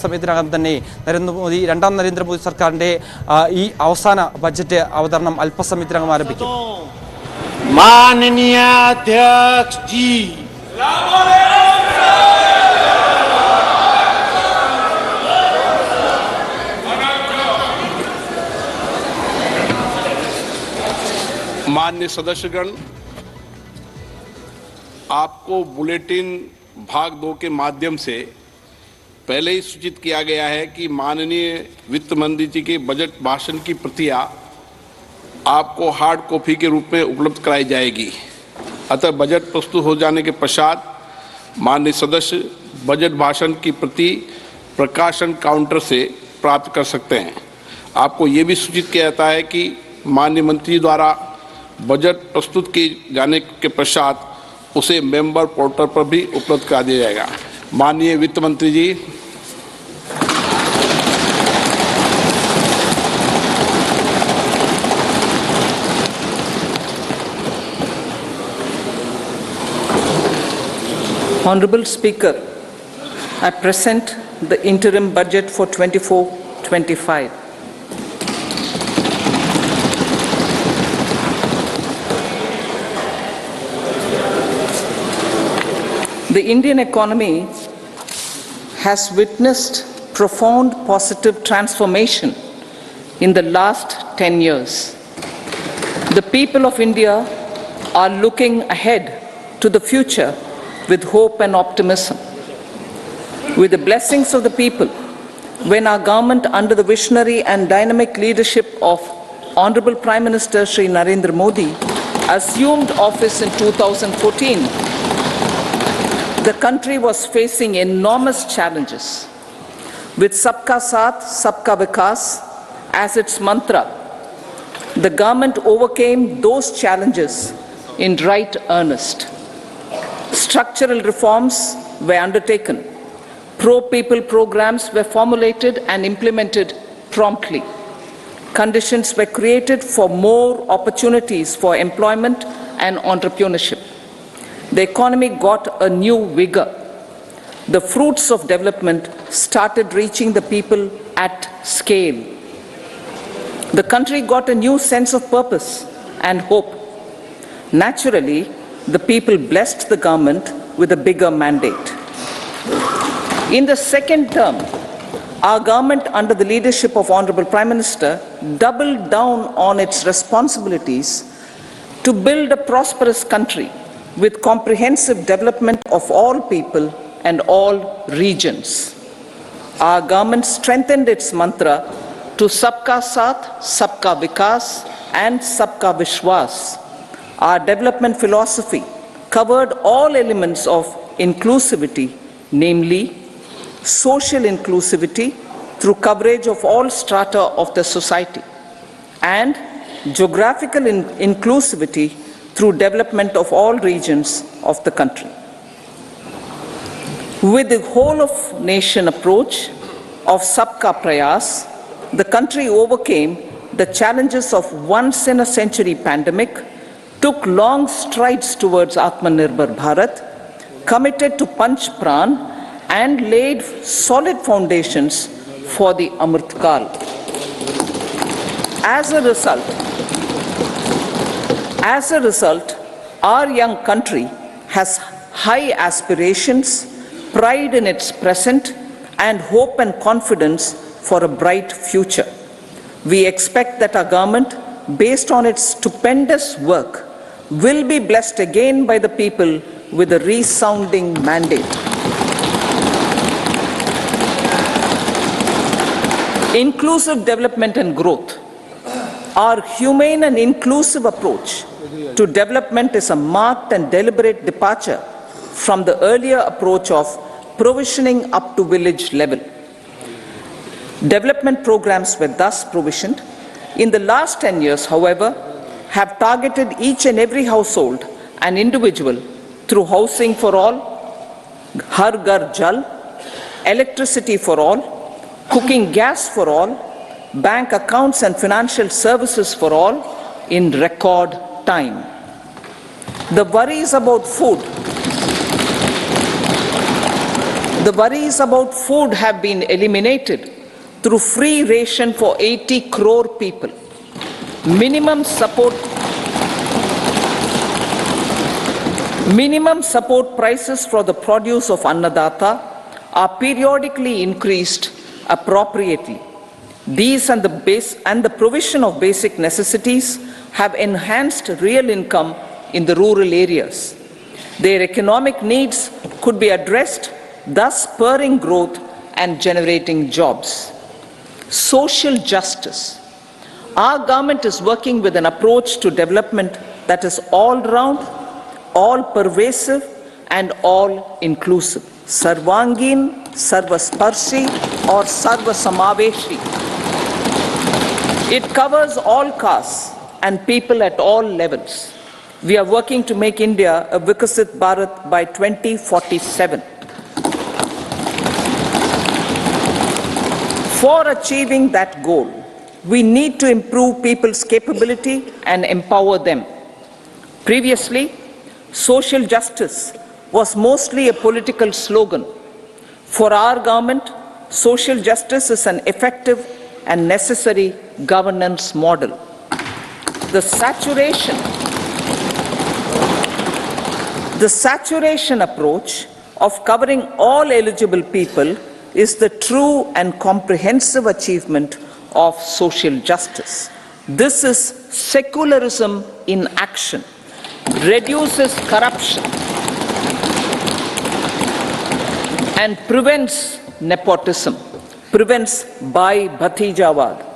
സമയത്തിനകം തന്നെ രണ്ടാം നരേന്ദ്രമോദി സർക്കാരിന്റെ ഈ അവസാന ബജറ്റ് അവതരണം അല്പസമയത്തിനകം ആരംഭിക്കും. माननीय अध्यक्ष जी, माननीय सदस्यगण, आपको बुलेटिन भाग 2 के माध्यम से पहले ही सूचित किया गया है कि माननीय वित्त मंत्री जी के बजट भाषण की प्रतियां आपको हार्ड कॉपी के रूप में उपलब्ध कराई जाएगी. अतः बजट प्रस्तुत हो जाने के पश्चात माननीय सदस्य बजट भाषण की प्रति प्रकाशन काउंटर से प्राप्त कर सकते हैं. आपको ये भी सूचित किया जाता है कि माननीय मंत्री द्वारा बजट प्रस्तुत किए जाने के पश्चात उसे मेंबर पोर्टल पर भी उपलब्ध करा दिया जाएगा. माननीय वित्त मंत्री जी, Honorable Speaker, I present the interim budget for 24-25. The Indian economy has witnessed profound positive transformation in the last 10 years. The people of India are looking ahead to the future with hope and optimism. With the blessings of the people, when our government under the visionary and dynamic leadership of Honorable Prime Minister Shri Narendra Modi assumed office in 2014, the country was facing enormous challenges. With Sabka Saath, Sabka Vikas as its mantra, the government overcame those challenges in right earnest. Structural reforms were undertaken. Pro-people programs were formulated and implemented promptly. Conditions were created for more opportunities for employment and entrepreneurship. The economy got a new vigor. The fruits of development started reaching the people at scale. The country got a new sense of purpose and hope. Naturally, the people blessed the government with a bigger mandate. In the second term, our government under the leadership of Honorable Prime Minister doubled down on its responsibilities to build a prosperous country with comprehensive development of all people and all regions. Our government strengthened its mantra to Sabka Saath, Sabka Vikas and Sabka Vishwas. Our development philosophy covered all elements of inclusivity, namely social inclusivity through coverage of all strata of the society, and geographical inclusivity through development of all regions of the country. With the whole of nation approach of Sabka Prayas, the country overcame the challenges of once in a century pandemic, took long strides towards Atmanirbhar Bharat, committed to Panch Pran, and laid solid foundations for the Amrit Kal. As a result, our young country has high aspirations, pride in its present, and hope and confidence for a bright future. We expect that our government, based on its stupendous work, will be blessed again by the people with a resounding mandate. Inclusive development and growth. Our humane and inclusive approach to development is a marked and deliberate departure from the earlier approach of provisioning up to village level. Development programs were thus provisioned. In the last 10 years, however, have targeted each and every household and individual through housing for all, Har Ghar Jal, electricity for all, cooking gas for all, bank accounts and financial services for all in record time. The worries about food The worries about food have been eliminated through free ration for 80 crore people. Minimum support prices for the produce of Annadata are periodically increased appropriately. These and the provision of basic necessities have enhanced real income in the rural areas. Their economic needs could be addressed, thus spurring growth and generating jobs. Social justice. Our government is working with an approach to development that is all-round, all-pervasive and all-inclusive. Sarvangin, Sarvasparshi or Sarvasamaveshi. It covers all castes and people at all levels. We are working to make India a Vikasit Bharat by 2047. For achieving that goal, we need to improve people's capability and empower them. Previously, social justice was mostly a political slogan. For our government, social justice is an effective and necessary governance model. The saturation approach of covering all eligible people is the true and comprehensive achievement of social justice. This is secularism in action, reduces corruption, and prevents nepotism, prevents Bhai Bhatijawad.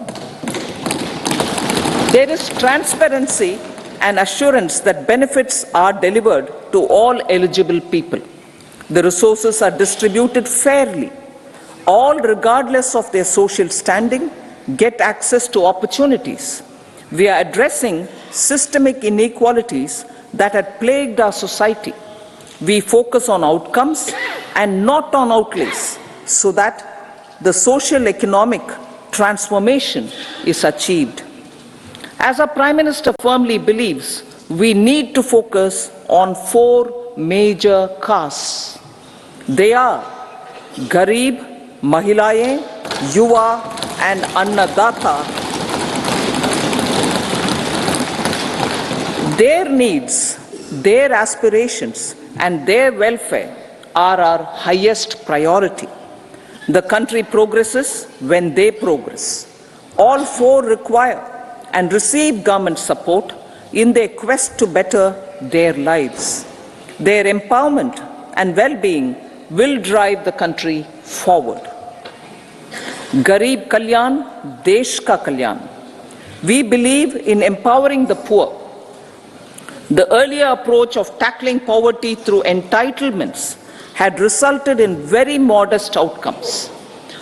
There is transparency and assurance that benefits are delivered to all eligible people. The resources are distributed fairly. All, regardless of their social standing, get access to opportunities. We are addressing systemic inequalities that had plagued our society. We focus on outcomes and not on outlays so that the social economic transformation is achieved. As our Prime Minister firmly believes, we need to focus on 4 major castes. They are Garib, Mahilayein, Yuva and Annadata. Their needs, their aspirations and their welfare are our highest priority. The country progresses when they progress. All 4 require and receive government support in their quest to better their lives. Their empowerment and well-being will drive the country forward. Garib Kalyan, Desh Ka Kalyan. We believe in empowering the poor. The earlier approach of tackling poverty through entitlements had resulted in very modest outcomes.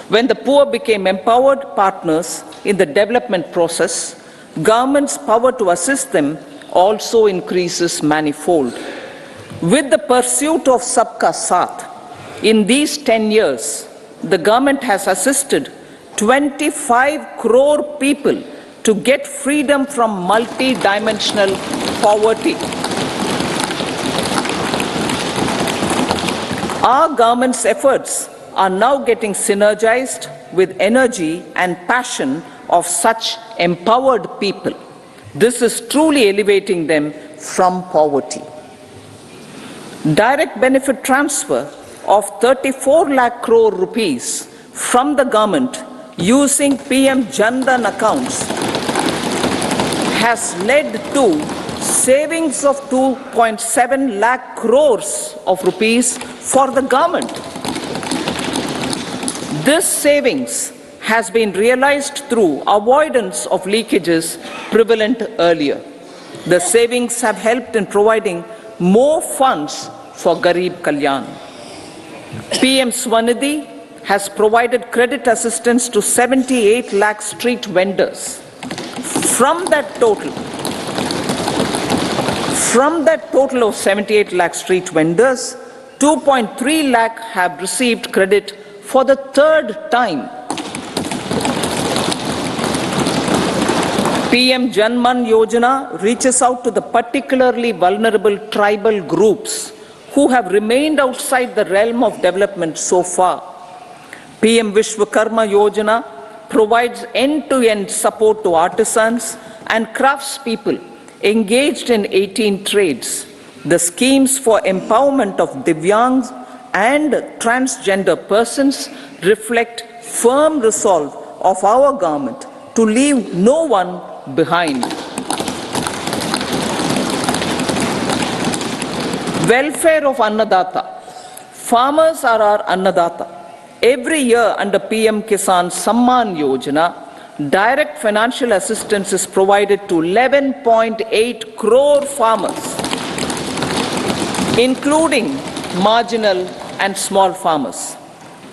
When the poor became empowered partners in the development process, government's power to assist them also increases manifold. With the pursuit of Sabka Saath, in these 10 years, the government has assisted 25 crore people to get freedom from multi-dimensional poverty. Our government's efforts are now getting synergized with energy and passion of such empowered people. This is truly elevating them from poverty. Direct benefit transfer of 34 lakh crore rupees from the government using PM Jan-Dhan accounts has led to savings of 2.7 lakh crores of rupees for the government. This savings has been realized through avoidance of leakages prevalent earlier. The savings have helped in providing more funds for Garib Kalyan. PM Swanidhi has provided credit assistance to 78 lakh street vendors. From that total of 78 lakh street vendors, 2.3 lakh have received credit for the 3rd time. PM Jan-Man Yojana reaches out to the particularly vulnerable tribal groups who have remained outside the realm of development so far. PM Vishwakarma Yojana provides end-to-end support to artisans and craftspeople engaged in 18 trades. The schemes for empowerment of Divyangs and transgender persons reflect firm resolve of our government to leave no one behind. Welfare of Annadata. Farmers are our Annadata. Every year under PM Kisan Samman Yojana, direct financial assistance is provided to 11.8 crore farmers, including marginal and small farmers.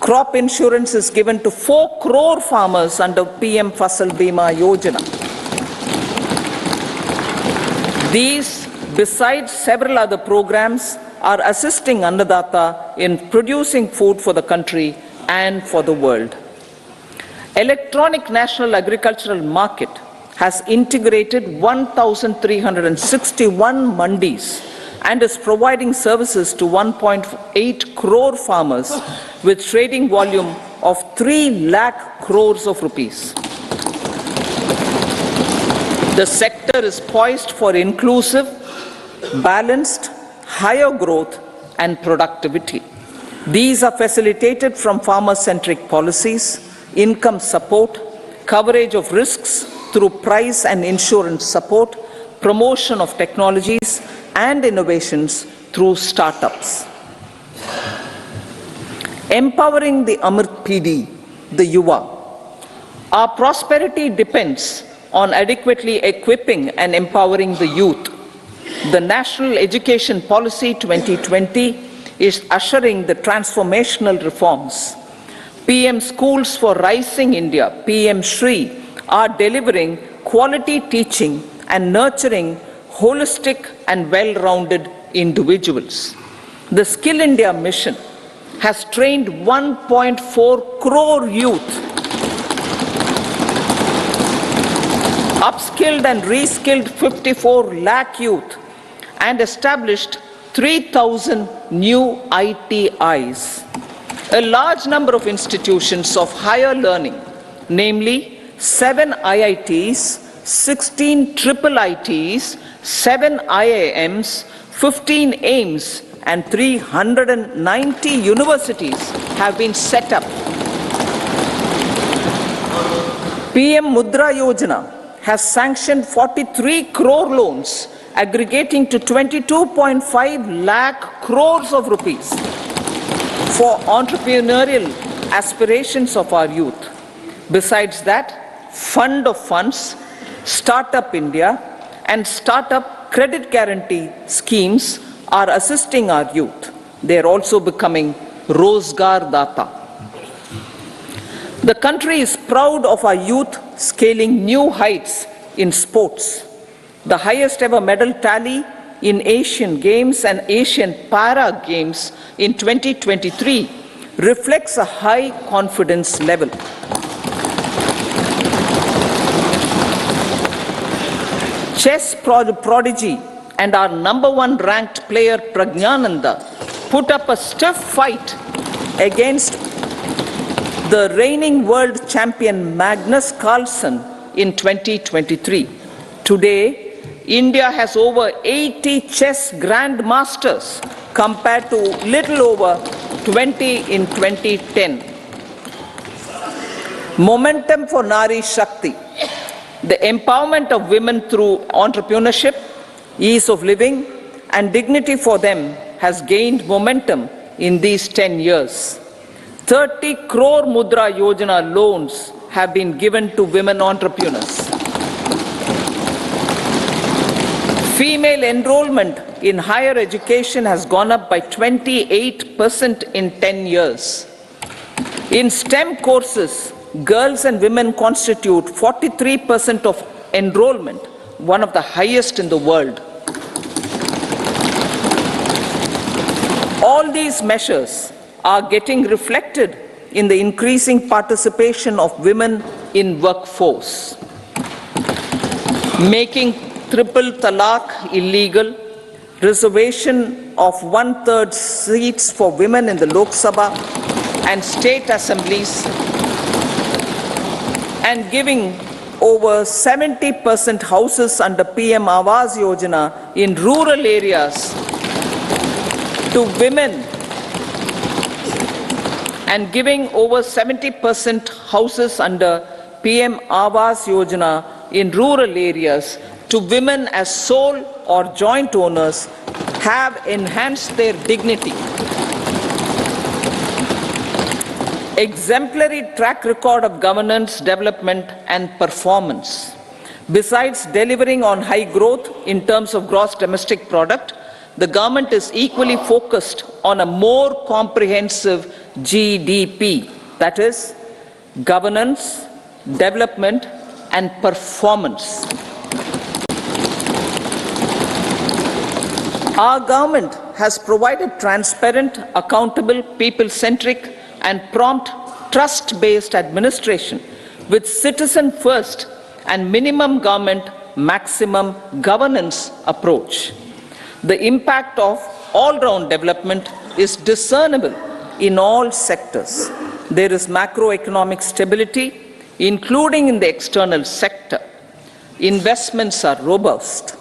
Crop insurance is given to 4 crore farmers under PM Fasal Bima Yojana. These, besides several other programs, are assisting Annadata in producing food for the country and for the world. Electronic National Agricultural Market has integrated 1,361 mandis and is providing services to 1.8 crore farmers with trading volume of 3 lakh crores of rupees. The sector is poised for inclusive, balanced, higher growth and productivity. These are facilitated from farmer-centric policies, income support, coverage of risks through price and insurance support, promotion of technologies and innovations through startups. Empowering the Amrit PD, the Yuva. Our prosperity depends on adequately equipping and empowering the youth. The National Education Policy 2020 is ushering the transformational reforms. PM Schools for Rising India, PM Shri, are delivering quality teaching and nurturing holistic and well-rounded individuals. The Skill India mission has trained 1.4 crore youth, upskilled and reskilled 54 lakh youth, and established 3,000 new ITIs. A large number of institutions of higher learning, namely 7 IITs, 16 triple ITs, 7 IIMs, 15 AIMS, and 390 universities have been set up. PM Mudra Yojana has sanctioned 43 crore loans aggregating to 22.5 lakh crores of rupees for entrepreneurial aspirations of our youth. Besides that, Fund of Funds, Startup India, and Startup Credit Guarantee schemes are assisting our youth. They are also becoming Rozgar Data. The country is proud of our youth scaling new heights in sports. The highest ever medal tally in Asian Games and Asian Para Games in 2023 reflects a high confidence level. Chess prodigy and our #1 ranked player Pragnananda put up a stiff fight against the reigning world champion Magnus Carlsen in 2023. Today, India has over 80 chess grandmasters compared to little over 20 in 2010. Momentum for Nari Shakti. The empowerment of women through entrepreneurship, ease of living, and dignity for them has gained momentum in these 10 years. 30 crore Mudra Yojana loans have been given to women entrepreneurs. Female enrollment in higher education has gone up by 28% in 10 years. In STEM courses, girls and women constitute 43% of enrollment, one of the highest in the world. All these measures are getting reflected in the increasing participation of women in workforce. Making triple talaq illegal, reservation of 1/3 seats for women in the Lok Sabha and state assemblies, and giving over 70% houses under PM Awas Yojana in rural areas to women, and giving over 70% houses under PM Awas Yojana in rural areas to women as sole or joint owners have enhanced their dignity. Exemplary track record of governance, development and performance. Besides delivering on high growth in terms of gross domestic product, the government is equally focused on a more comprehensive GDP, that is, governance, development and performance. Our government has provided transparent, accountable, people-centric and prompt, trust-based administration with citizen-first and minimum government, maximum governance approach. The impact of all-round development is discernible in all sectors. There is macroeconomic stability, including in the external sector. Investments are robust.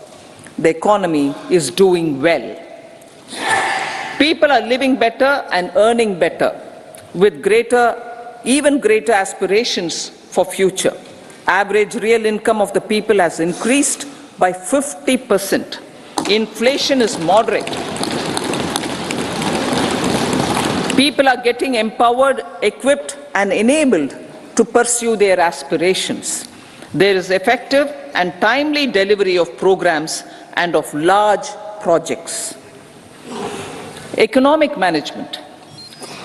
The economy is doing well. People are living better and earning better, with even greater aspirations for future. Average real income of the people has increased by 50%. Inflation is moderate. People are getting empowered, equipped and enabled to pursue their aspirations. There is effective and timely delivery of programs and of large projects. Economic management.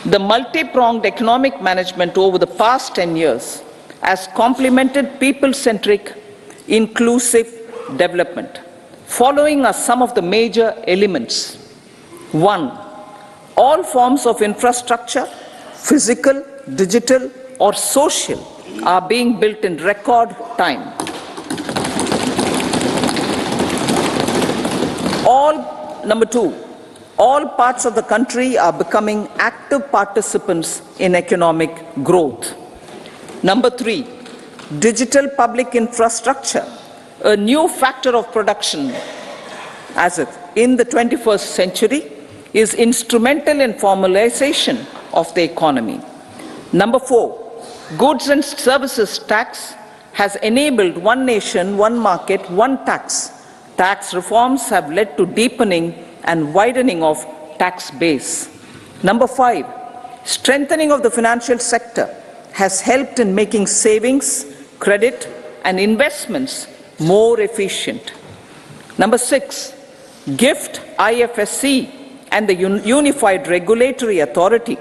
The multi-pronged economic management over the past 10 years has complemented people-centric, inclusive development. Following are some of the major elements. 1. All forms of infrastructure, physical, digital, or social, are being built in record time. Number 2, all parts of the country are becoming active participants in economic growth. Number 3, digital public infrastructure, a new factor of production as if in the 21st century, is instrumental in formalization of the economy. Number 4, goods and services tax has enabled one nation, one market, one tax. Tax reforms have led to deepening and widening of tax base. Number 5, strengthening of the financial sector has helped in making savings, credit and investments more efficient. Number 6, GIFT, IFSC and the Unified Regulatory Authority,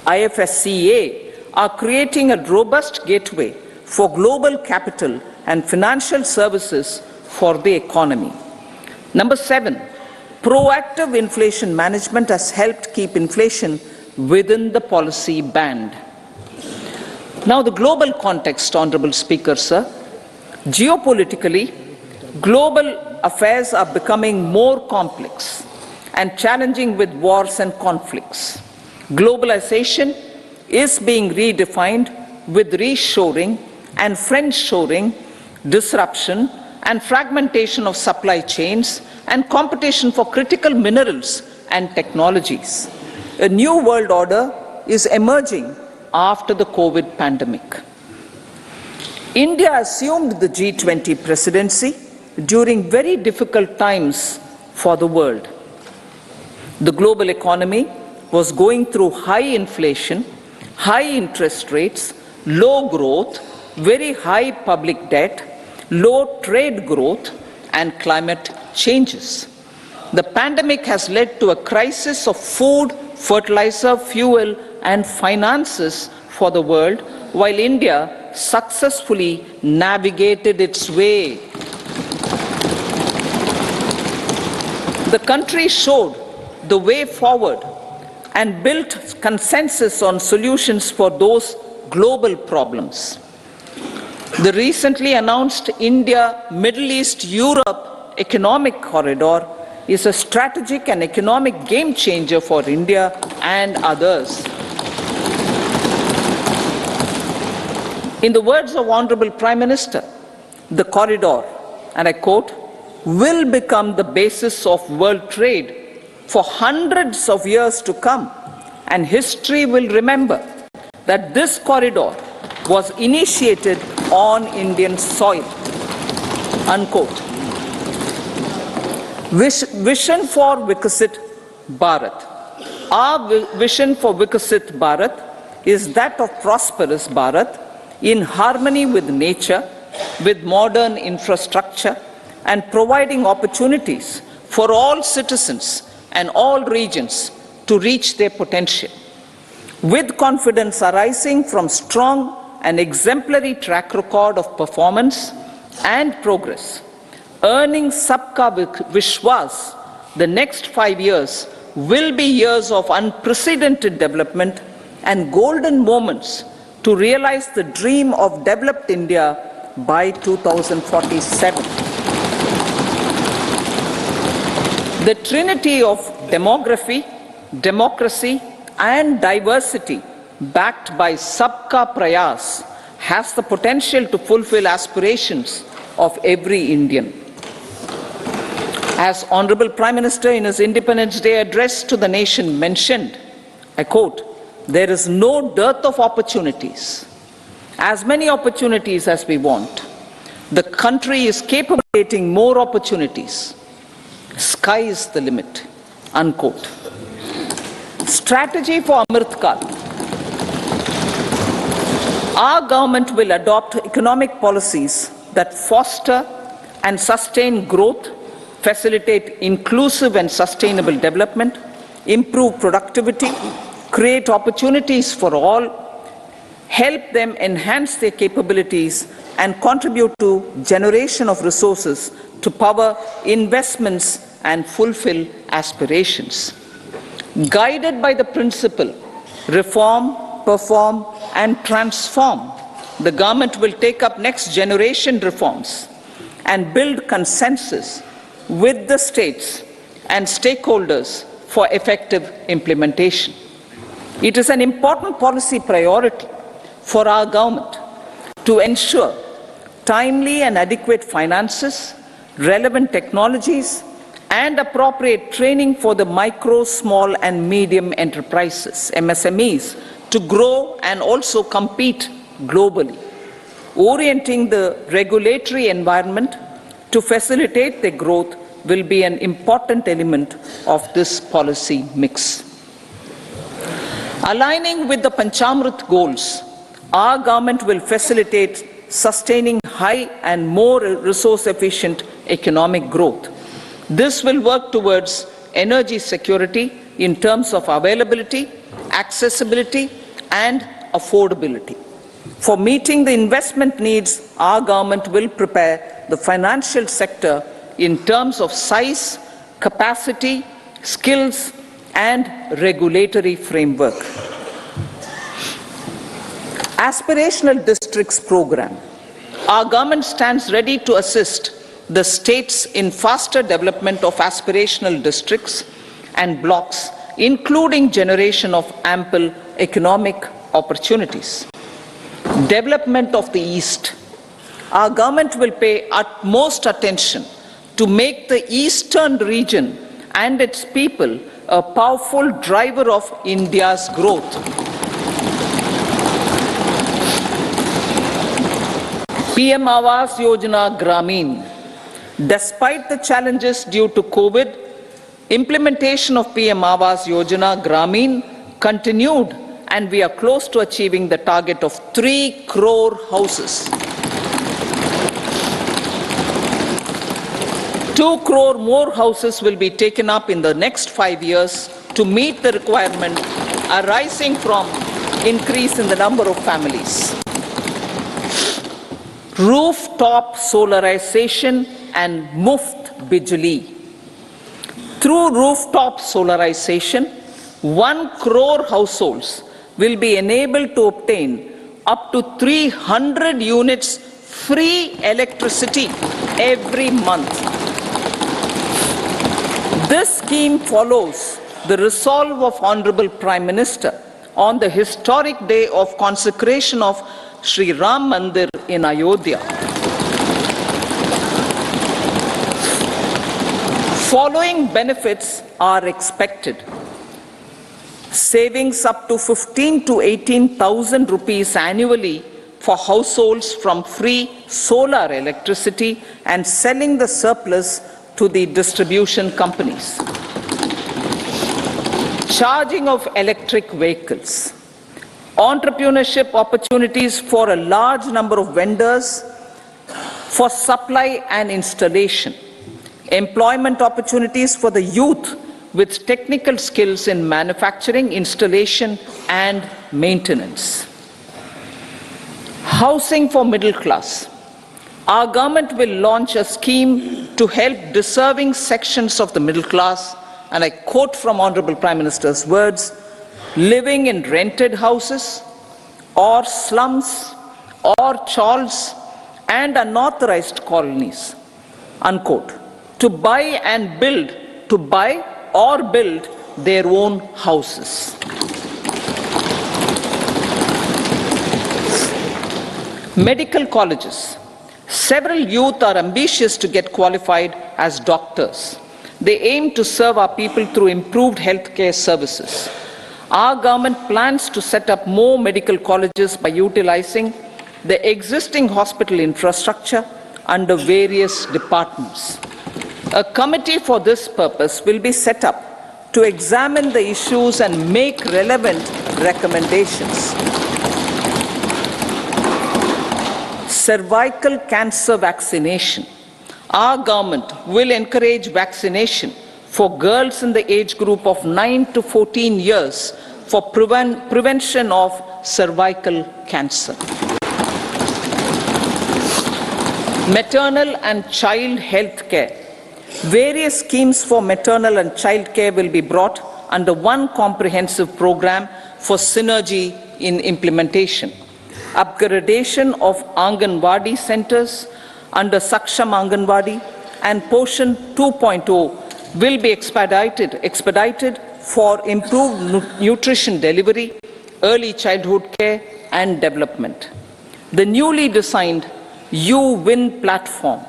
IFSCA, are creating a robust gateway for global capital and financial services for the economy. Number 7, proactive inflation management has helped keep inflation within the policy band. Now the global context, Honorable Speaker, sir. Geopolitically, global affairs are becoming more complex and challenging with wars and conflicts. Globalization is being redefined with reshoring and friendshoring, disruption and fragmentation of supply chains and competition for critical minerals and technologies. A new world order is emerging after the COVID pandemic. India assumed the G20 presidency during very difficult times for the world. The global economy was going through high inflation, high interest rates, low growth, very high public debt, low trade growth, and climate changes. The pandemic has led to a crisis of food, fertilizer, fuel, and finances for the world, while India successfully navigated its way. The country showed the way forward and built consensus on solutions for those global problems. The recently announced India, Middle East, Europe economic corridor is a strategic and economic game changer for India and others. In the words of Honorable Prime Minister, the corridor, and I quote, will become the basis of world trade for hundreds of years to come, and history will remember that this corridor was initiated on Indian soil, unquote. Vision for Vikasit Bharat. Our vision for Vikasit Bharat is that of prosperous Bharat in harmony with nature, with modern infrastructure, and providing opportunities for all citizens and all regions to reach their potential. With confidence arising from strong and exemplary track record of performance and progress, earning Sabka Vishwas, the next 5 years will be years of unprecedented development and golden moments to realize the dream of developed India by 2047. The trinity of demography, democracy, and diversity backed by Sabka Prayas has the potential to fulfill aspirations of every Indian. As Honorable Prime Minister in his Independence Day address to the nation mentioned, I quote, there is no dearth of opportunities, as many opportunities as we want. The country is capable of creating more opportunities. Sky is the limit, unquote. Strategy for Amrit Kal. Our government will adopt economic policies that foster and sustain growth, facilitate inclusive and sustainable development, improve productivity, create opportunities for all, help them enhance their capabilities, and contribute to generation of resources to power investments and fulfill aspirations. Guided by the principle, reform, perform, and transform, the government will take up next generation reforms and build consensus with the states and stakeholders for effective implementation. It is an important policy priority for our government to ensure timely and adequate finances, relevant technologies, and appropriate training for the micro, small, and medium enterprises, MSMEs, to grow and also compete globally. Orienting the regulatory environment to facilitate their growth will be an important element of this policy mix. Aligning with the Panchamrit goals, our government will facilitate sustaining high and more resource-efficient economic growth. This will work towards energy security in terms of availability, accessibility, and affordability. For meeting the investment needs, our government will prepare the financial sector in terms of size, capacity, skills, and regulatory framework. Aspirational Districts Program. Our government stands ready to assist the states in faster development of aspirational districts and blocks, including generation of ample economic opportunities. Development of the East. Our government will pay utmost attention to make the eastern region and its people a powerful driver of India's growth. PM Awas Yojana Gramin. Despite the challenges due to COVID, implementation of PM Awas Yojana Gramin continued, and we are close to achieving the target of 3 crore houses. 2 crore more houses will be taken up in the next 5 years to meet the requirement arising from increase in the number of families. Rooftop solarization and Muft Bijli. Through rooftop solarization, 1 crore households will be enabled to obtain up to 300 units free electricity every month. This scheme follows the resolve of Honorable Prime Minister on the historic day of consecration of Sri Ram Mandir in Ayodhya. Following benefits are expected. Savings up to 15 to 18,000 rupees annually for households from free solar electricity and selling the surplus to the distribution companies. Charging of electric vehicles. Entrepreneurship opportunities for a large number of vendors for supply and installation. Employment opportunities for the youth with technical skills in manufacturing, installation, and maintenance. Housing for middle class. Our government will launch a scheme to help deserving sections of the middle class, and I quote from Honorable Prime Minister's words, living in rented houses or slums or chawls and unauthorized colonies, unquote, to buy or build their own houses. Medical colleges. Several youth are ambitious to get qualified as doctors. They aim to serve our people through improved healthcare services. Our government plans to set up more medical colleges by utilizing the existing hospital infrastructure under various departments. A committee for this purpose will be set up to examine the issues and make relevant recommendations. Cervical cancer vaccination. Our government will encourage vaccination for girls in the age group of 9 to 14 years for prevention of cervical cancer. Maternal and child health care. Various schemes for maternal and child care will be brought under one comprehensive program for synergy in implementation. Upgradation of Anganwadi centers under Saksham Anganwadi and Poshan 2.0 will be expedited for improved nutrition delivery, early childhood care and development. The newly designed U-Win platform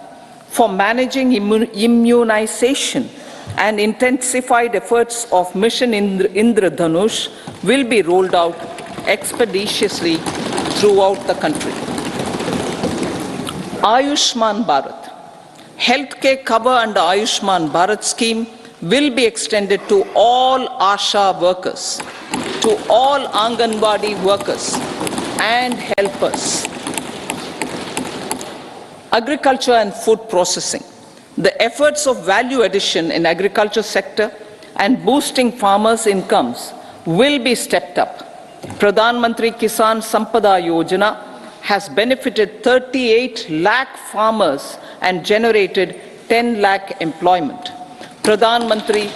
for managing immunization and intensified efforts of Mission Indradhanush will be rolled out expeditiously throughout the country. Ayushman Bharat. Healthcare cover under Ayushman Bharat scheme will be extended to all ASHA workers, to all Anganwadi workers and helpers. Agriculture and food processing. The efforts of value addition in agriculture sector and boosting farmers' incomes will be stepped up. Pradhan Mantri Kisan Sampada Yojana has benefited 38 lakh farmers and generated 10 lakh employment. Pradhan Mantri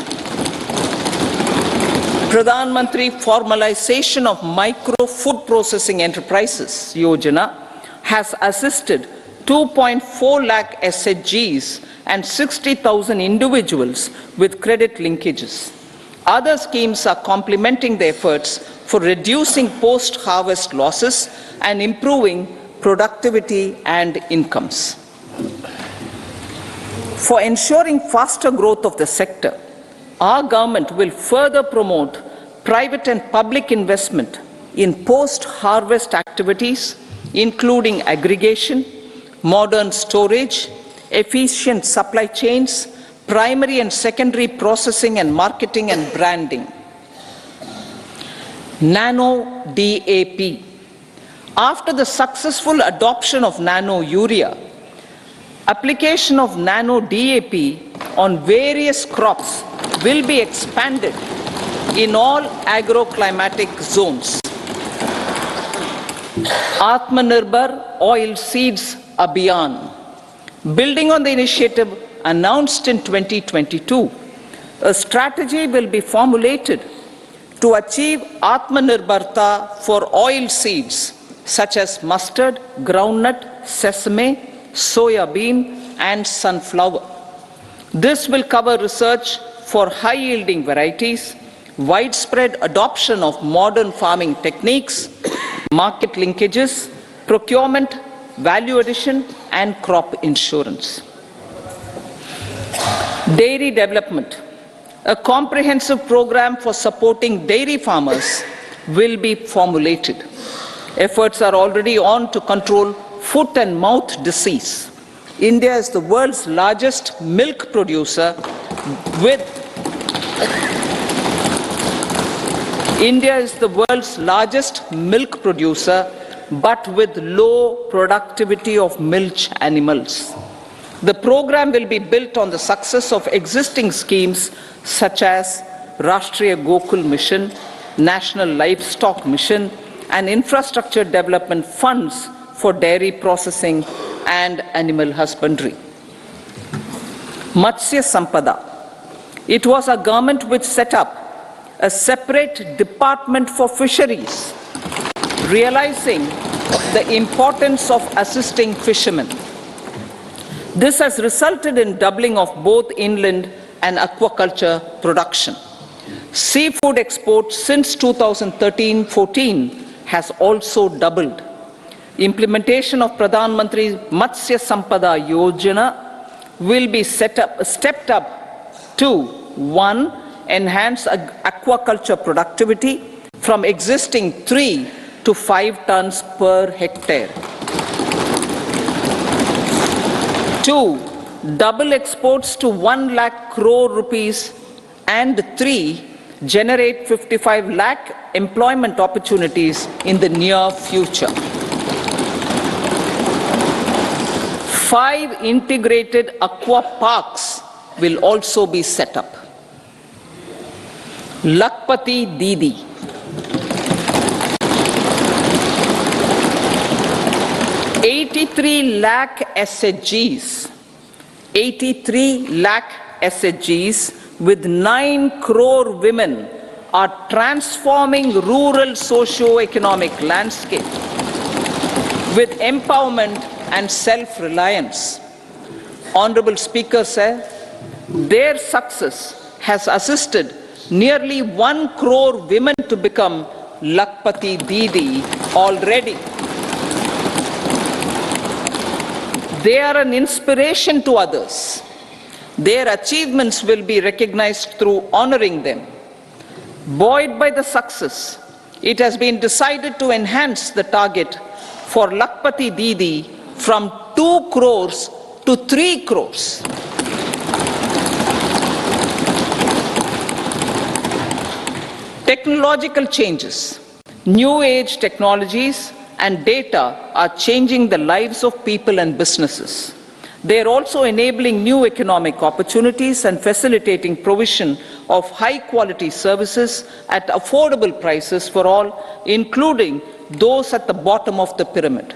formalization of micro food processing enterprises Yojana has assisted 2.4 lakh SHGs and 60,000 individuals with credit linkages. Other schemes are complementing the efforts for reducing post-harvest losses and improving productivity and incomes. For ensuring faster growth of the sector, our government will further promote private and public investment in post-harvest activities, including aggregation, modern storage, efficient supply chains, primary and secondary processing and marketing and branding. Nano DAP. After the successful adoption of nano urea, application of nano DAP on various crops will be expanded in all agroclimatic zones. Atmanirbhar Oil Seeds Abhiyan. Building on the initiative announced in 2022, a strategy will be formulated to achieve Atmanirbharta for oil seeds such as mustard, groundnut, sesame, soya bean and sunflower. This will cover research for high-yielding varieties, widespread adoption of modern farming techniques, market linkages, procurement, value addition, and crop insurance. Dairy development. A comprehensive program for supporting dairy farmers will be formulated. Efforts are already on to control foot and mouth disease. India is the world's largest milk producer with but with low productivity of milch animals. The program will be built on the success of existing schemes such as Rashtriya Gokul Mission, National Livestock Mission, and infrastructure development funds for dairy processing and animal husbandry. Matsya Sampada. It was our government which set up a separate department for fisheries, realizing the importance of assisting fishermen. This has resulted in doubling of both inland and aquaculture production. Seafood exports since 2013-14 has also doubled. Implementation of Pradhan Mantri Matsya Sampada Yojana will be stepped up to 1. Enhance aquaculture productivity from existing 3 to 5 tons per hectare. 2. Double exports to 1 lakh crore rupees, and 3. Generate 55 lakh employment opportunities in the near future. 5 integrated aqua parks will also be set up. Lakpati Didi. 83 lakh SHGs. 83 lakh SHGs with 9 crore women are transforming rural socio-economic landscape with empowerment and self-reliance. Honorable Speaker said, their success has assisted nearly 1 crore women to become Lakpati Didi already. They are an inspiration to others. Their achievements will be recognized through honoring them. Buoyed by the success, it has been decided to enhance the target for Lakpati Didi from 2 crores to 3 crores. Technological changes, new age technologies and data are changing the lives of people and businesses. They are also enabling new economic opportunities and facilitating provision of high quality services at affordable prices for all, including those at the bottom of the pyramid.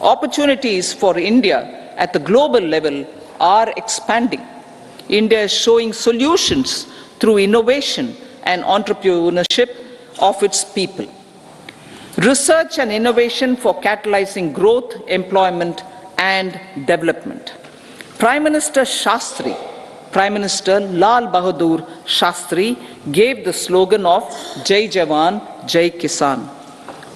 Opportunities for India at the global level are expanding. India is showing solutions through innovation and entrepreneurship of its people. Research and innovation for catalyzing growth, employment, and development. Prime Minister Lal Bahadur Shastri gave the slogan of Jai Jawan, Jai Kisan.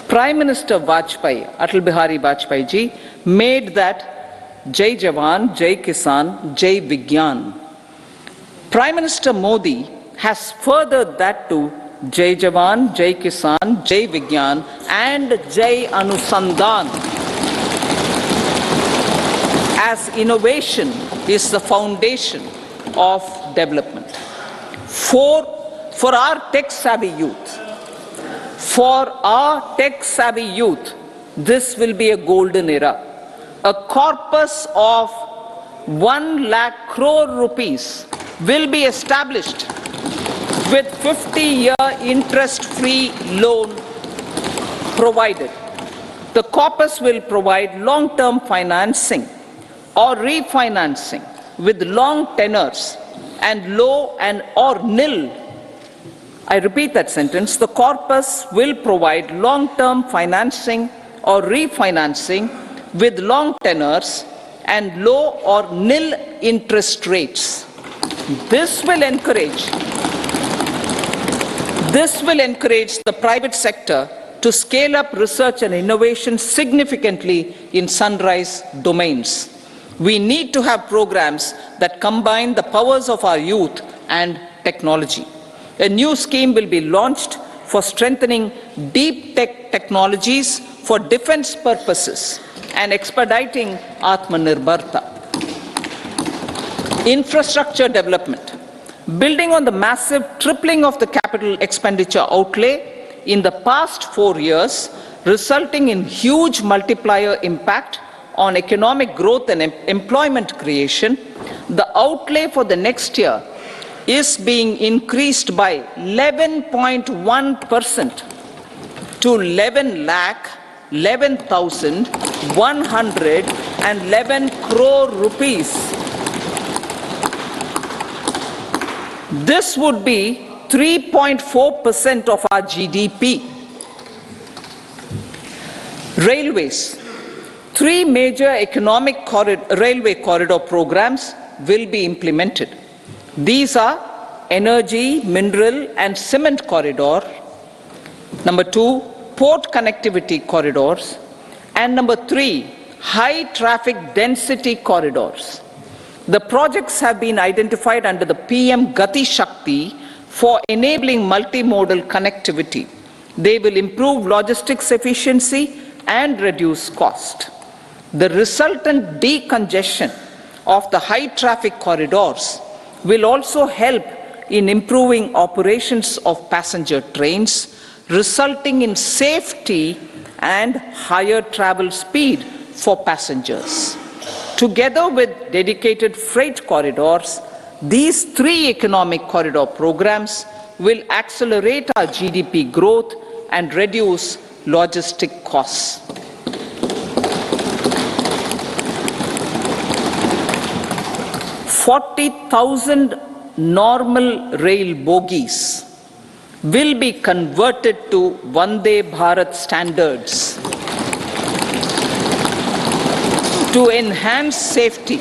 Prime Minister Atal Bihari Vajpayee ji, made that Jai Jawan, Jai Kisan, Jai Vigyan. Prime Minister Modi has furthered that to Jai Jawan, Jai Kisan, Jai Vigyan, and Jai Anusandhan, as innovation is the foundation of development. For our tech-savvy youth, this will be a golden era. A corpus of 1 lakh crore rupees will be established with 50-year interest-free loan provided. The corpus will provide long-term financing or refinancing with long tenors and low and or nil. I repeat that sentence. The corpus will provide long-term financing or refinancing with long tenors and low or nil interest rates. This will encourage the private sector to scale up research and innovation significantly in sunrise domains. We need to have programs that combine the powers of our youth and technology. A new scheme will be launched for strengthening deep tech technologies for defense purposes and expediting Atmanirbharta. Infrastructure development. Building on the massive tripling of the capital expenditure outlay in the past 4 years, resulting in huge multiplier impact on economic growth and employment creation, the outlay for the next year is being increased by 11.1% to 11,111 crore rupees. This would be 3.4% of our GDP. Railways. 3 major railway corridor programs will be implemented. These are energy, mineral and cement corridor. Number 2, port connectivity corridors. And number 3, high traffic density corridors. The projects have been identified under the PM Gati Shakti for enabling multimodal connectivity. They will improve logistics efficiency and reduce cost. The resultant decongestion of the high traffic corridors will also help in improving operations of passenger trains, resulting in safety and higher travel speed for passengers. Together with dedicated freight corridors, these 3 economic corridor programs will accelerate our GDP growth and reduce logistic costs. 40,000 normal rail bogies will be converted to Vande Bharat standards to enhance safety,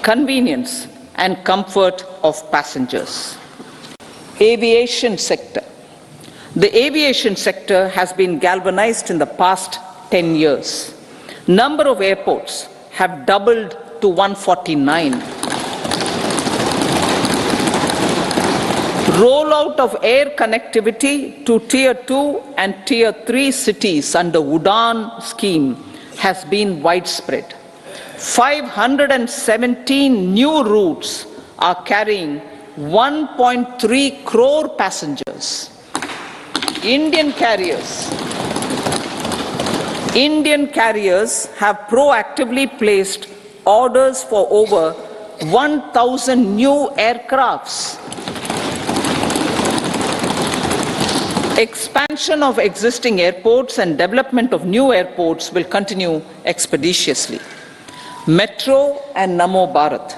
convenience and comfort of passengers. Aviation sector. The aviation sector has been galvanized in the past 10 years. Number of airports have doubled to 149. Rollout of air connectivity to Tier 2 and Tier 3 cities under Udan scheme has been widespread. 517 new routes are carrying 1.3 crore passengers. Indian carriers have proactively placed orders for over 1,000 new aircrafts. Expansion of existing airports and development of new airports will continue expeditiously. Metro and Namo Bharat.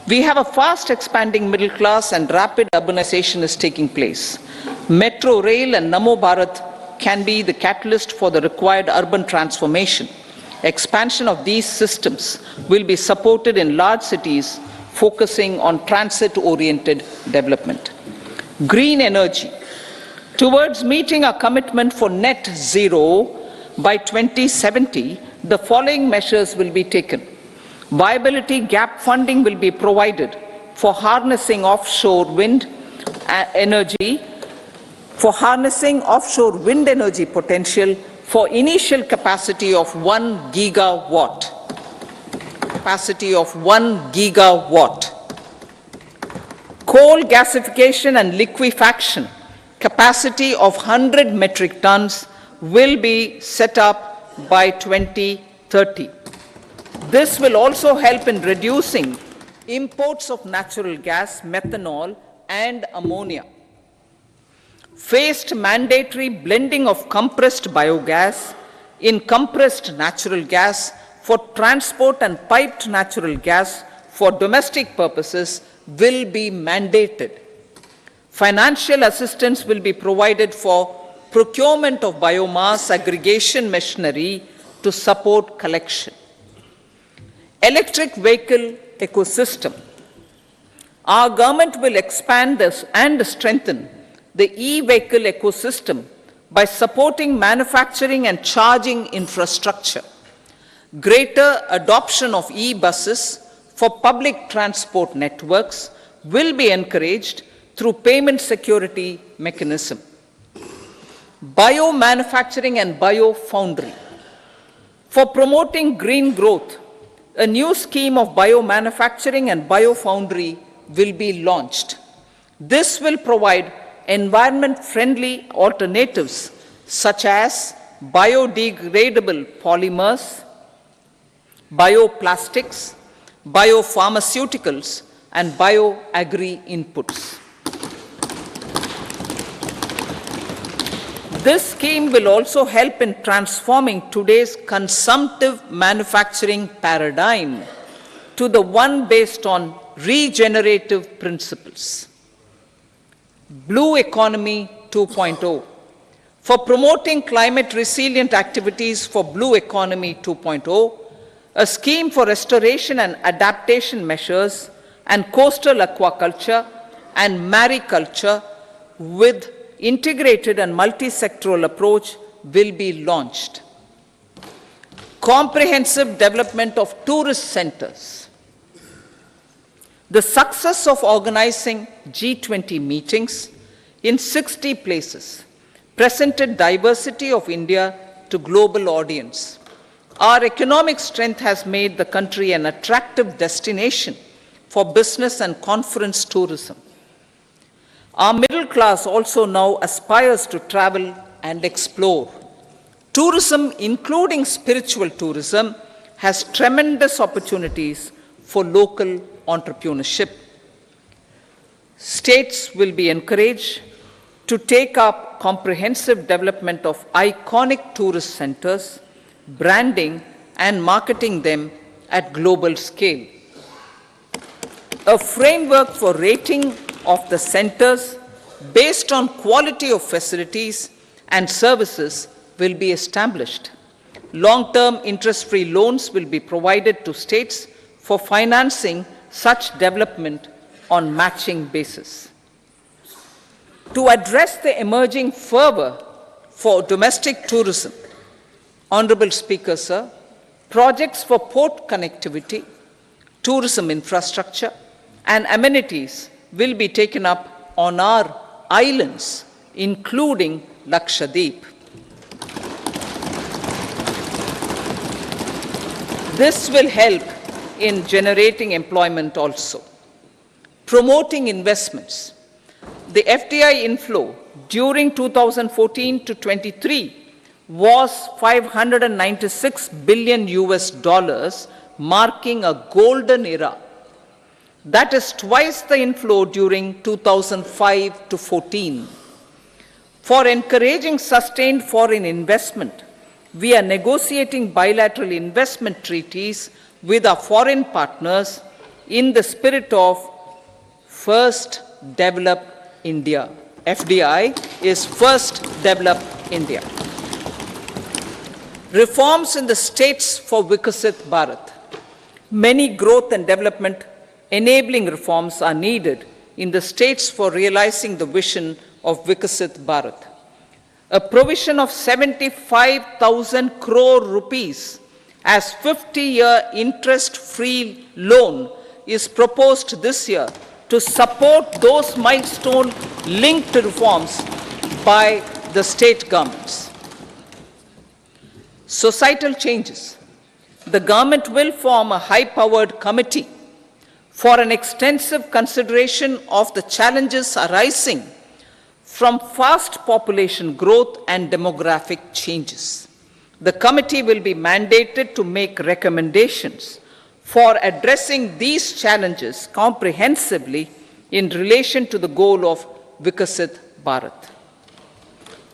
We have a fast expanding middle class and rapid urbanization is taking place. Metro rail and Namo Bharat can be the catalyst for the required urban transformation. Expansion of these systems will be supported in large cities, focusing on transit-oriented development. Green energy. Towards meeting our commitment for net zero by 2070, the following measures will be taken. Viability gap funding will be provided for harnessing offshore wind energy potential for initial capacity of 1 gigawatt. Coal gasification and liquefaction capacity of 100 metric tons will be set up by 2030. This will also help in reducing imports of natural gas, methanol, and ammonia. Phased mandatory blending of compressed biogas in compressed natural gas for transport and piped natural gas for domestic purposes will be mandated. Financial assistance will be provided for procurement of biomass aggregation machinery to support collection. Electric vehicle ecosystem. Our government will expand this and strengthen the e-vehicle ecosystem by supporting manufacturing and charging infrastructure. Greater adoption of e-buses for public transport networks will be encouraged through payment security mechanism. Biomanufacturing and biofoundry. For promoting green growth, a new scheme of biomanufacturing and biofoundry will be launched. This will provide environment-friendly alternatives such as biodegradable polymers, bioplastics, biopharmaceuticals, and bioagri inputs. This scheme will also help in transforming today's consumptive manufacturing paradigm to the one based on regenerative principles. Blue Economy 2.0. For promoting climate resilient activities for Blue Economy 2.0, a scheme for restoration and adaptation measures and coastal aquaculture and mariculture with integrated and multi-sectoral approach will be launched. Comprehensive development of tourist centers. The success of organizing G20 meetings in 60 places presented diversity of India to global audience. Our economic strength has made the country an attractive destination for business and conference tourism. Our middle class also now aspires to travel and explore. Tourism, including spiritual tourism, has tremendous opportunities for local entrepreneurship. States will be encouraged to take up comprehensive development of iconic tourist centers, branding and marketing them at global scale. A framework for rating of the centers based on quality of facilities and services will be established. Long-term interest-free loans will be provided to states for financing such development on matching basis. To address the emerging fervor for domestic tourism, Honorable Speaker, sir, projects for port connectivity, tourism infrastructure, and amenities will be taken up on our islands, including Lakshadweep. This will help in generating employment also. Promoting investments. The FDI inflow during 2014 to 23 was $596 billion, marking a golden era. That is twice the inflow during 2005 to 14. For encouraging sustained foreign investment, we are negotiating bilateral investment treaties with our foreign partners in the spirit of First Develop India. FDI is First Develop India. Reforms in the states for Vikasit Bharat. Many growth and development enabling reforms are needed in the states for realizing the vision of Vikasit Bharat. A provision of 75,000 crore rupees as 50-year interest-free loan is proposed this year to support those milestone-linked reforms by the state governments. Societal changes. The government will form a high-powered committee for an extensive consideration of the challenges arising from fast population growth and demographic changes. The committee will be mandated to make recommendations for addressing these challenges comprehensively in relation to the goal of Vikasit Bharat.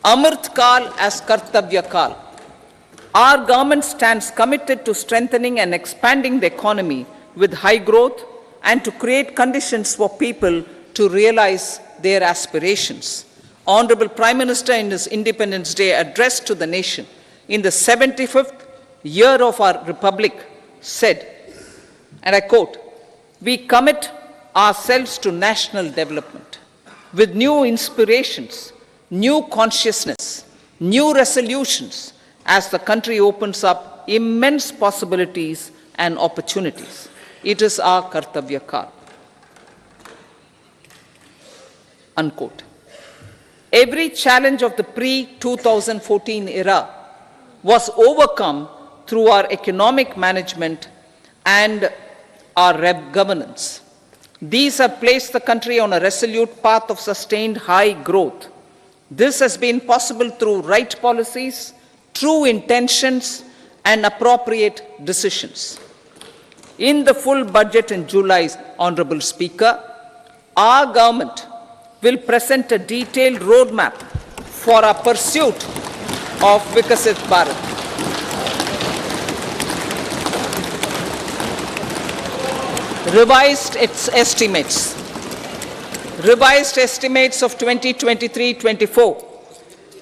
Amrit Kal as Kartavya Kal. Our government stands committed to strengthening and expanding the economy with high growth and to create conditions for people to realize their aspirations. Honorable Prime Minister, in his Independence Day address to the nation in the 75th year of our Republic, said, and I quote, "We commit ourselves to national development with new inspirations, new consciousness, new resolutions as the country opens up immense possibilities and opportunities. It is our Kartavya Kal. Unquote. Every challenge of the pre-2014 era was overcome through our economic management and our governance. These have placed the country on a resolute path of sustained high growth. This has been possible through right policies, true intentions, and appropriate decisions. In the full budget in July, Honorable Speaker, our government will present a detailed roadmap for our pursuit of Vikasit Bharat. Revised estimates of 2023-24.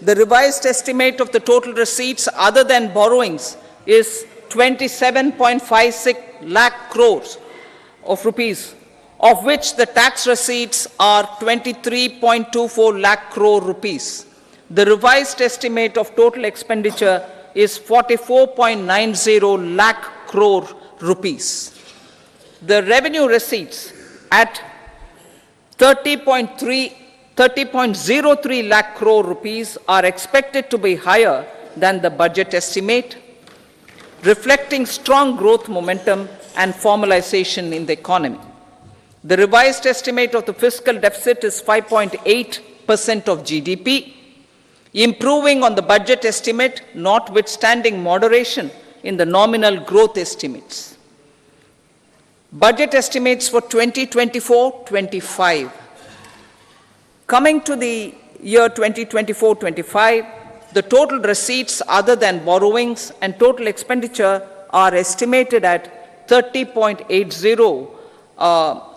The revised estimate of the total receipts other than borrowings is 27.56 lakh crores of rupees, of which the tax receipts are 23.24 lakh crore rupees. The revised estimate of total expenditure is 44.90 lakh crore rupees. The revenue receipts at 30.03 lakh crore rupees are expected to be higher than the budget estimate, reflecting strong growth momentum and formalization in the economy. The revised estimate of the fiscal deficit is 5.8% of GDP, improving on the budget estimate, notwithstanding moderation in the nominal growth estimates. Budget estimates for 2024-25. Coming to the year 2024-25, the total receipts other than borrowings and total expenditure are estimated at 30.80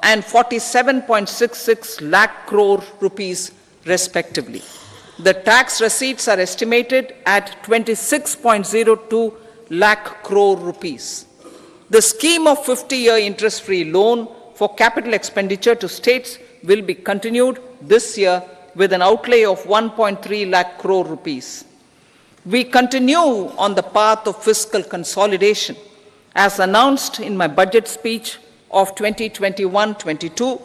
and 47.66 lakh crore rupees respectively. The tax receipts are estimated at 26.02 lakh crore rupees. The scheme of 50-year interest-free loan for capital expenditure to states will be continued this year with an outlay of 1.3 lakh crore rupees. We continue on the path of fiscal consolidation as announced in my budget speech of 2021-22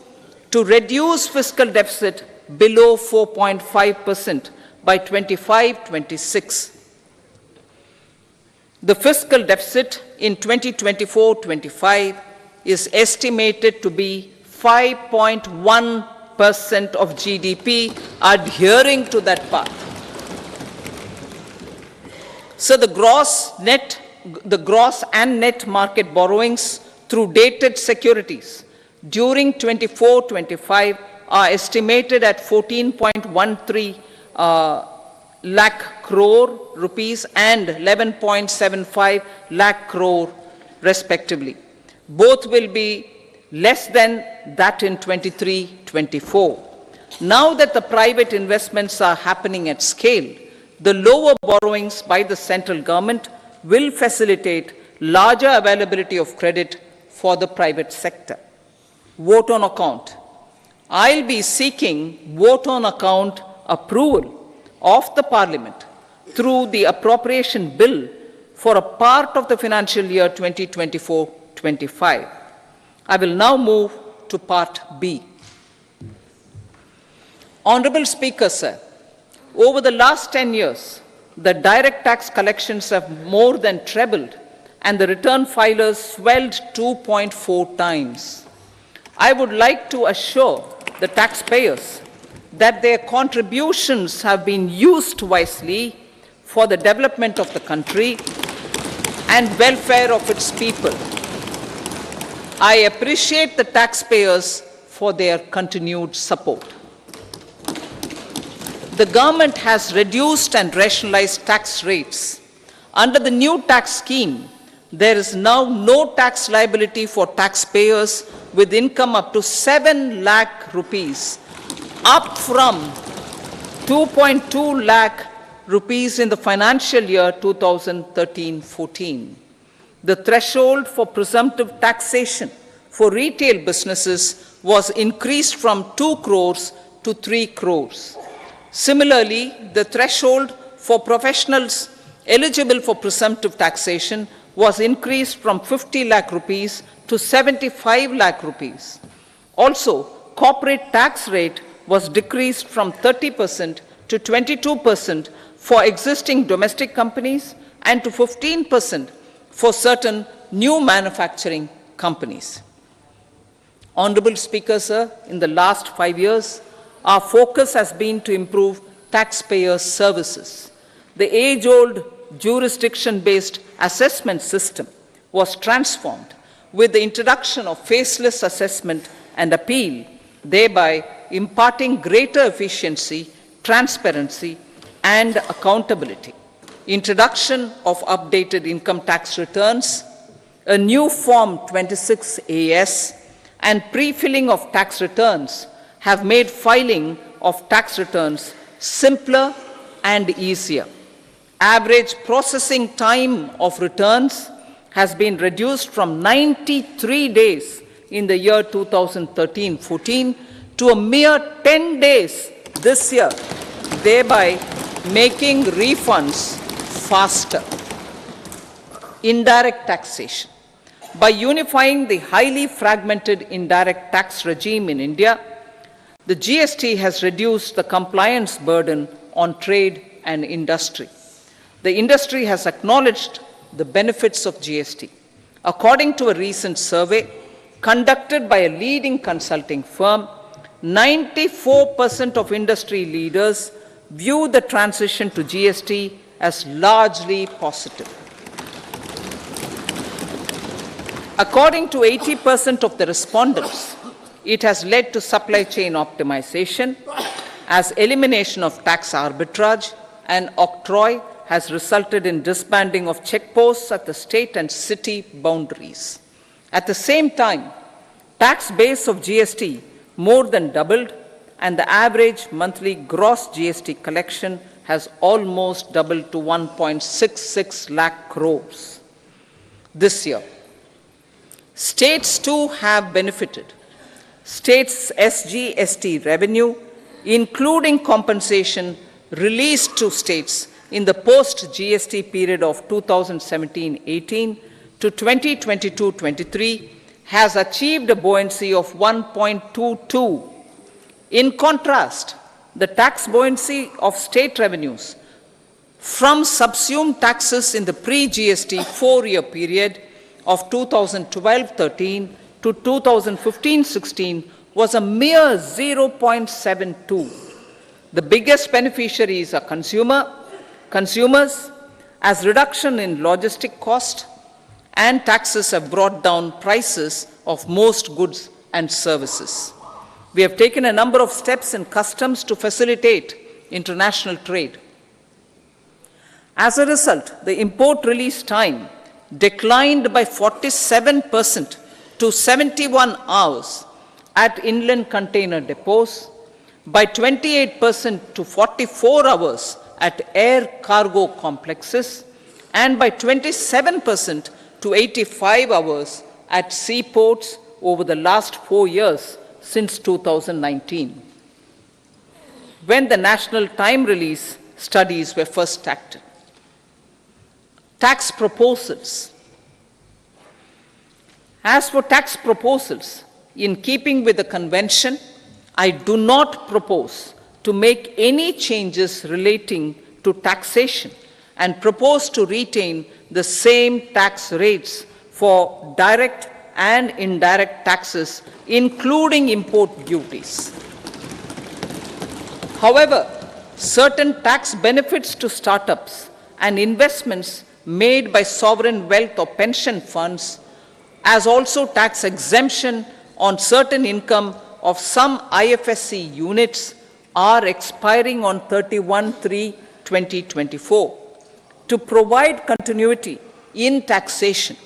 to reduce fiscal deficit below 4.5% by 25-26. The fiscal deficit in 2024-25 is estimated to be 5.1% of GDP, adhering to that path. So the gross and net market borrowings through dated securities during 24-25 are estimated at 14.13 lakh crore rupees and 11.75 lakh crore respectively. Both will be less than that in 23-24. Now that the private investments are happening at scale, the lower borrowings by the central government will facilitate larger availability of credit for the private sector. Vote on account. I'll be seeking vote on account approval of the Parliament through the appropriation bill for a part of the financial year 2024-25. I will now move to part B. Honorable Speaker, sir, over the last 10 years, the direct tax collections have more than trebled and the return filers swelled 2.4 times. I would like to assure the taxpayers that their contributions have been used wisely for the development of the country and welfare of its people. I appreciate the taxpayers for their continued support. The government has reduced and rationalized tax rates. Under the new tax scheme, there is now no tax liability for taxpayers with income up to 7 lakh rupees, up from 2.2 lakh rupees in the financial year 2013-14. The threshold for presumptive taxation for retail businesses was increased from 2 crores to 3 crores. Similarly, the threshold for professionals eligible for presumptive taxation was increased from 50 lakh rupees to 75 lakh rupees. Also, corporate tax rate was decreased from 30% to 22% for existing domestic companies and to 15% for certain new manufacturing companies. Honorable Speaker, sir, in the last 5 years, our focus has been to improve taxpayer services. The age-old jurisdiction-based assessment system was transformed with the introduction of faceless assessment and appeal, thereby imparting greater efficiency, transparency, and accountability. Introduction of updated income tax returns, a new Form 26AS, and pre-filling of tax returns have made filing of tax returns simpler and easier. Average processing time of returns has been reduced from 93 days in the year 2013-14 to a mere 10 days this year, thereby making refunds faster. Indirect taxation. By unifying the highly fragmented indirect tax regime in India, the GST has reduced the compliance burden on trade and industry. The industry has acknowledged the benefits of GST. According to a recent survey conducted by a leading consulting firm, 94% of industry leaders view the transition to GST as largely positive. According to 80% of the respondents, it has led to supply chain optimization, as elimination of tax arbitrage and octroi has resulted in disbanding of checkposts at the state and city boundaries. At the same time, tax base of GST more than doubled, and the average monthly gross GST collection has almost doubled to 1.66 lakh crores this year. States too have benefited. States' SGST revenue, including compensation released to states in the post-GST period of 2017-18 to 2022-23, has achieved a buoyancy of 1.22. In contrast, the tax buoyancy of state revenues from subsumed taxes in the pre-GST 4-year period of 2012-13 to 2015-16 was a mere 0.72. The biggest beneficiaries are consumers, as reduction in logistic cost and taxes have brought down prices of most goods and services. We have taken a number of steps in customs to facilitate international trade. As a result, the import release time declined by 47% to 71 hours at inland container depots, by 28% to 44 hours at air cargo complexes, and by 27% to 85 hours at seaports over the last 4 years since 2019, when the national time release studies were first started. Tax proposals. As for tax proposals, in keeping with the convention, I do not propose to make any changes relating to taxation and propose to retain the same tax rates for direct and indirect taxes, including import duties. However, certain tax benefits to startups and investments made by sovereign wealth or pension funds, as also tax exemption on certain income of some IFSC units, are expiring on 31/3/2024. To provide continuity in taxation,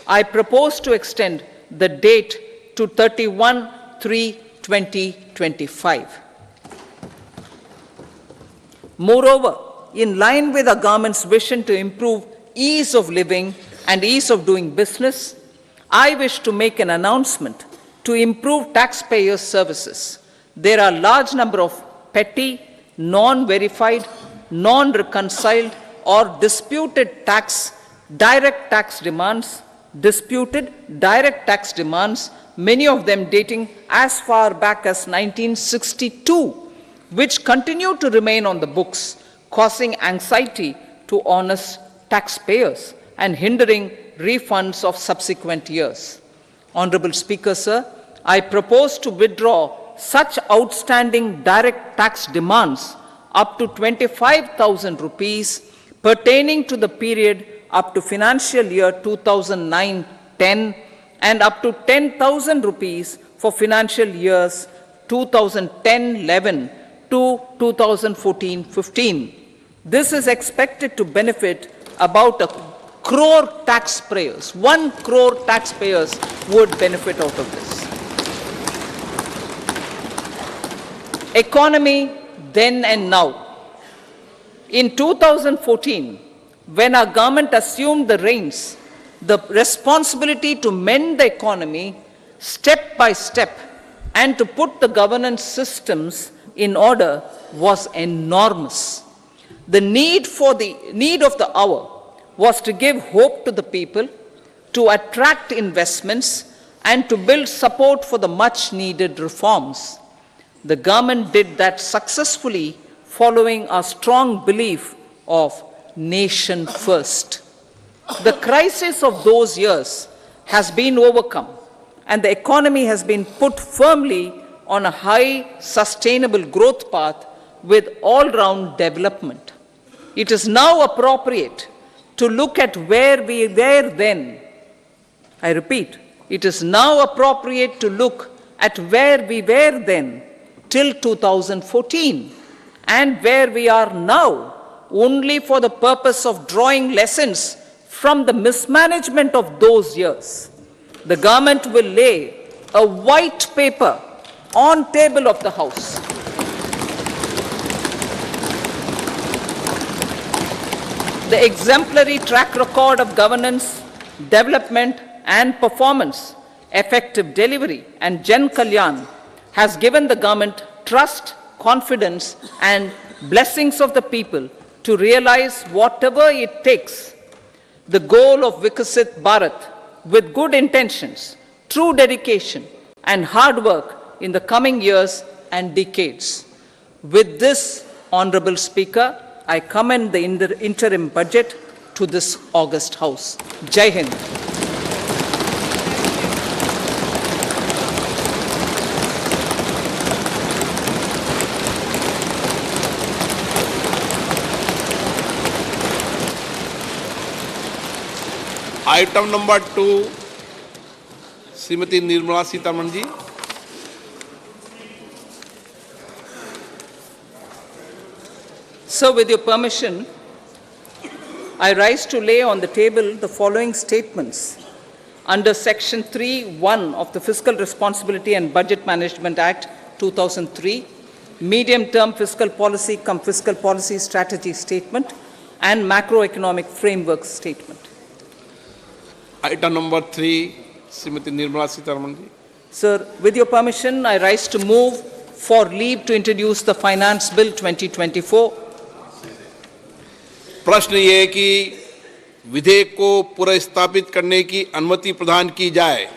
I propose to extend the date to 31/3/2025. Moreover, in line with our government's vision to improve ease of living and ease of doing business, I wish to make an announcement to improve taxpayers' services. There are large number of petty, non-verified, non-reconciled or disputed direct tax demands, many of them dating as far back as 1962, which continue to remain on the books, causing anxiety to honest taxpayers and hindering refunds of subsequent years. Honorable Speaker, sir, I propose to withdraw such outstanding direct tax demands up to 25,000 rupees pertaining to the period up to financial year 2009-10 and up to 10,000 rupees for financial years 2010-11 to 2014-15. This is expected to benefit about 1 crore taxpayers. 1 crore taxpayers would benefit out of this. Economy then and now. In 2014, when our government assumed the reins, the responsibility to mend the economy step by step and to put the governance systems in order was enormous. The need of the hour was to give hope to the people, to attract investments, and to build support for the much needed reforms. The government did that successfully, following a strong belief of nation first. The crisis of those years has been overcome, and the economy has been put firmly on a high, sustainable growth path with all-round development. It is now appropriate to look at where we were then. I repeat, it is now appropriate to look at where we were then till 2014 and where we are now, only for the purpose of drawing lessons from the mismanagement of those years. The government will lay a white paper on table of the House. The exemplary track record of governance, development and performance, effective delivery and Jan Kalyan has given the government trust, confidence and blessings of the people to realize whatever it takes, the goal of Vikasit Bharat with good intentions, true dedication and hard work in the coming years and decades. With this, Honorable Speaker, I commend the interim budget to this august House. Jai Hind. Item number 2 Shrimati Nirmala Sitharaman ji. So, with your permission, I rise to lay on the table the following statements. Under Section 3(1) of the Fiscal Responsibility and Budget Management Act 2003, medium-term fiscal policy cum fiscal policy strategy statement and macroeconomic framework statement. Item number 3, Srimati Nirmala Sitharaman ji. Sir, with your permission, I rise to move for leave to introduce the Finance Bill 2024. प्रश्न ये है कि विधेयक को पुनर्स्थापित करने की अनुमति प्रदान की जाए।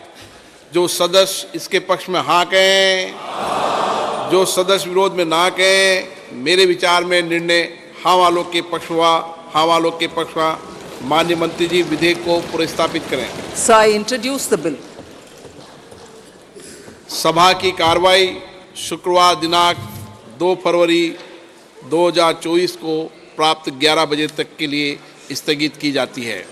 जो सदस्य इसके पक्ष में हाँ कहें, जो सदस्य विरोध में ना कहें, मेरे विचार में निर्णय हाँ वालों के पक्ष हुआ, हाँ वालों के पक्ष हुआ। माननीय मंत्री जी विधेयक को पुनर्स्थापित करें। So I introduce the bill. सभा की कार्रवाई शुक्रवार दिनांक 2 फरवरी 2024 को प्राप्त 11 बजे तक के लिए स्थगित की जाती है।